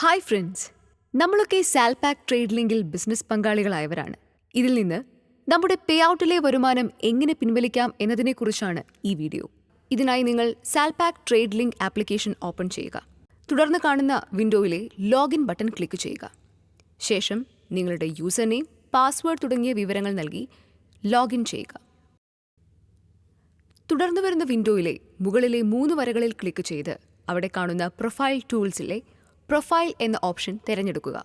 Hi friends, നമ്മളൊക്കെ സാൽപാക് trade ലിങ്കിൽ business പങ്കാളികളായവരാണ്. ഇതിൽ നിന്ന് നമ്മുടെ പേ ഔട്ടിലെ വരുമാനം എങ്ങനെ പിൻവലിക്കാം എന്നതിനെക്കുറിച്ചാണ് ഈ വീഡിയോ. ഇതിനായി നിങ്ങൾ സാൽപാക് ട്രേഡ് ലിങ്ക് ആപ്ലിക്കേഷൻ ഓപ്പൺ ചെയ്യുക. തുടർന്ന് കാണുന്ന വിൻഡോയിലെ ലോഗിൻ ബട്ടൺ ക്ലിക്ക് ചെയ്യുക. ശേഷം നിങ്ങളുടെ യൂസർ നെയിം, പാസ്വേഡ് തുടങ്ങിയ വിവരങ്ങൾ നൽകി ലോഗിൻ ചെയ്യുക. തുടർന്ന് വരുന്ന വിൻഡോയിലെ മുകളിലെ 3 വരകളിൽ ക്ലിക്ക് ചെയ്ത് അവിടെ കാണുന്ന പ്രൊഫൈൽ ടൂൾസിലെ പ്രൊഫൈൽ എന്ന ഓപ്ഷൻ തിരഞ്ഞെടുക്കുക.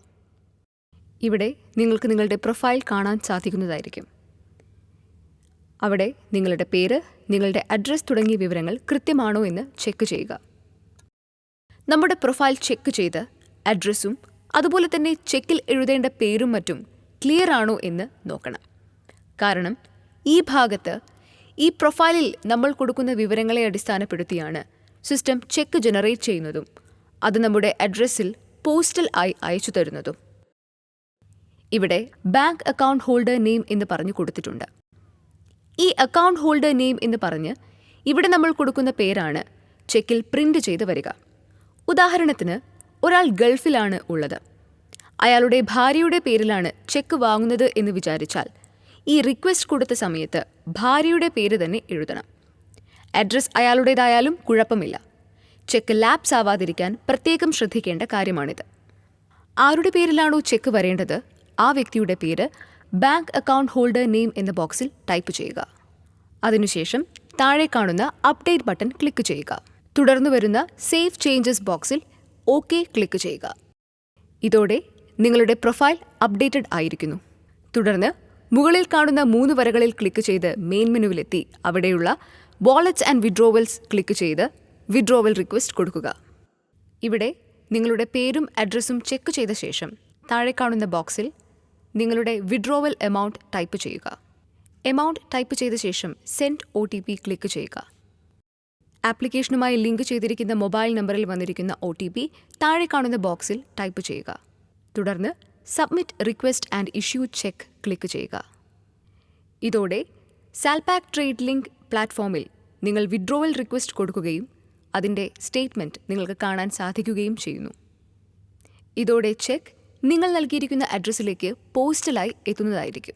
ഇവിടെ നിങ്ങൾക്ക് നിങ്ങളുടെ പ്രൊഫൈൽ കാണാൻ സാധിക്കുന്നതായിരിക്കും. അവിടെ നിങ്ങളുടെ പേര്, നിങ്ങളുടെ അഡ്രസ്സ് തുടങ്ങിയ വിവരങ്ങൾ കൃത്യമാണോ എന്ന് ചെക്ക് ചെയ്യുക. നമ്മുടെ പ്രൊഫൈൽ ചെക്ക് ചെയ്ത് അഡ്രസ്സും അതുപോലെ തന്നെ ചെക്കിൽ എഴുതേണ്ട പേരും മറ്റും ക്ലിയർ ആണോ എന്ന് നോക്കണം. കാരണം ഈ ഭാഗത്ത് ഈ പ്രൊഫൈലിൽ നമ്മൾ കൊടുക്കുന്ന വിവരങ്ങളെ അടിസ്ഥാനപ്പെടുത്തിയാണ് സിസ്റ്റം ചെക്ക് ജനറേറ്റ് ചെയ്യുന്നതും അത് നമ്മുടെ അഡ്രസ്സിൽ പോസ്റ്റൽ ആയി അയച്ചു തരുന്നതും. ഇവിടെ ബാങ്ക് അക്കൗണ്ട് ഹോൾഡർ നെയിം എന്ന് പറഞ്ഞു കൊടുത്തിട്ടുണ്ട്. ഈ അക്കൗണ്ട് ഹോൾഡർ നെയിം എന്ന് പറഞ്ഞ് ഇവിടെ നമ്മൾ കൊടുക്കുന്ന പേരാണ് ചെക്കിൽ പ്രിന്റ് ചെയ്ത് വരിക. ഉദാഹരണത്തിന്, ഒരാൾ ഗൾഫിലാണ് ഉള്ളത്, അയാളുടെ ഭാര്യയുടെ പേരിലാണ് ചെക്ക് വാങ്ങുന്നത് എന്ന് വിചാരിച്ചാൽ ഈ റിക്വസ്റ്റ് കൊടുത്ത സമയത്ത് ഭാര്യയുടെ പേര് തന്നെ എഴുതണം. അഡ്രസ് അയാളുടേതായാലും കുഴപ്പമില്ല. ചെക്ക് ലാപ്സ് ആവാതിരിക്കാൻ പ്രത്യേകം ശ്രദ്ധിക്കേണ്ട കാര്യമാണിത്. ആരുടെ പേരിലാണോ ചെക്ക് വരേണ്ടത് ആ വ്യക്തിയുടെ പേര് ബാങ്ക് അക്കൗണ്ട് ഹോൾഡർ നെയിം എന്ന ബോക്സിൽ ടൈപ്പ് ചെയ്യുക. അതിനുശേഷം താഴെ കാണുന്ന അപ്ഡേറ്റ് ബട്ടൺ ക്ലിക്ക് ചെയ്യുക. തുടർന്ന് വരുന്ന സേവ് ചേഞ്ചസ് ബോക്സിൽ ഓക്കെ ക്ലിക്ക് ചെയ്യുക. ഇതോടെ നിങ്ങളുടെ പ്രൊഫൈൽ അപ്ഡേറ്റഡ് ആയിരിക്കുന്നു. തുടർന്ന് മുകളിൽ കാണുന്ന 3 വരകളിൽ ക്ലിക്ക് ചെയ്ത് മെയിൻ മെനുവിലെത്തി അവിടെയുള്ള വാലറ്റ്സ് ആൻഡ് വിഡ്രോവൽസ് ക്ലിക്ക് ചെയ്ത് വിഡ്രോവൽ റിക്വസ്റ്റ് കൊടുക്കുക. ഇവിടെ നിങ്ങളുടെ പേരും അഡ്രസ്സും ചെക്ക് ചെയ്ത ശേഷം താഴെ കാണുന്ന ബോക്സിൽ നിങ്ങളുടെ വിഡ്രോവൽ എമൗണ്ട് ടൈപ്പ് ചെയ്യുക. എമൗണ്ട് ടൈപ്പ് ചെയ്ത ശേഷം സെൻഡ് OTP ക്ലിക്ക് ചെയ്യുക. ആപ്ലിക്കേഷനുമായി ലിങ്ക് ചെയ്തിരിക്കുന്ന മൊബൈൽ നമ്പറിൽ വന്നിരിക്കുന്ന OTP താഴെ കാണുന്ന ബോക്സിൽ ടൈപ്പ് ചെയ്യുക. തുടർന്ന് submit request and issue check click ചെയ്യുക. ഇതോടെ സാൽപാക് ട്രേഡ് ലിങ്ക് പ്ലാറ്റ്ഫോമിൽ നിങ്ങൾ വിഡ്രോവൽ റിക്വസ്റ്റ് കൊടുക്കുകയും അതിൻ്റെ സ്റ്റേറ്റ്മെൻറ്റ് നിങ്ങൾക്ക് കാണാൻ സാധിക്കുകയും ചെയ്യുന്നു. ഇതോടെ ചെക്ക് നിങ്ങൾ നൽകിയിരിക്കുന്ന അഡ്രസ്സിലേക്ക് പോസ്റ്റലായി എത്തുന്നതായിരിക്കും.